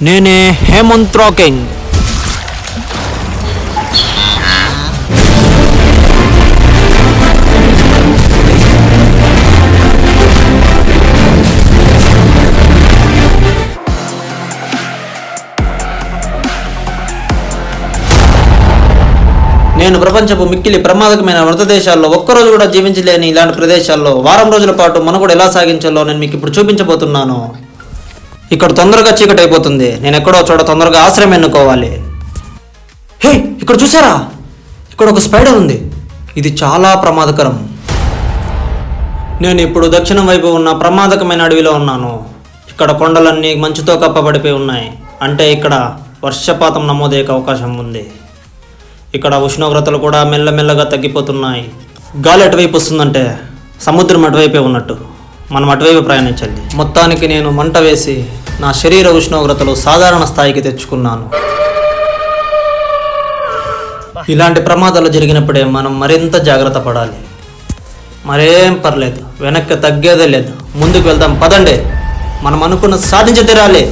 నేనే హేమంత్ రాకింగ్. నేను ప్రపంచపు మిక్కిలి ప్రమాదకమైన మృత దేశాల్లో ఒక్కరోజు కూడా జీవించలేని ఇలాంటి ప్రదేశాల్లో వారం రోజుల పాటు మనుగడ ఎలా సాగించాలో నేను మీకు ఇప్పుడు చూపించబోతున్నాను. ఇక్కడ తొందరగా చీకటి అయిపోతుంది. నేను ఎక్కడో చోట తొందరగా ఆశ్రయం ఎన్నుకోవాలి. హే, ఇక్కడ చూసారా? ఇక్కడ ఒక స్పైడర్ ఉంది. ఇది చాలా ప్రమాదకరం. నేను ఇప్పుడు దక్షిణం వైపు ఉన్న ప్రమాదకమైన అడవిలో ఉన్నాను. ఇక్కడ కొండలన్నీ మంచుతో కప్పబడిపోయి ఉన్నాయి. అంటే ఇక్కడ వర్షపాతం నమోదయ్యే అవకాశం ఉంది. ఇక్కడ ఉష్ణోగ్రతలు కూడా మెల్లమెల్లగా తగ్గిపోతున్నాయి. గాలి అటువైపు వస్తుందంటే సముద్రం అటువైపే ఉన్నట్టు. మనం అటువైపు ప్రయాణించాలి. మొత్తానికి నేను మంట వేసి నా శరీర ఉష్ణోగ్రతలు సాధారణ స్థాయికి తెచ్చుకున్నాను. ఇలాంటి ప్రమాదాలు జరిగినప్పుడే మనం మరింత జాగ్రత్త పడాలి. మరేం పర్లేదు, వెనక్కి తగ్గేదే లేదు. ముందుకు వెళ్దాం, పదండి. మనం అనుకున్న సాధించ తీరాలి.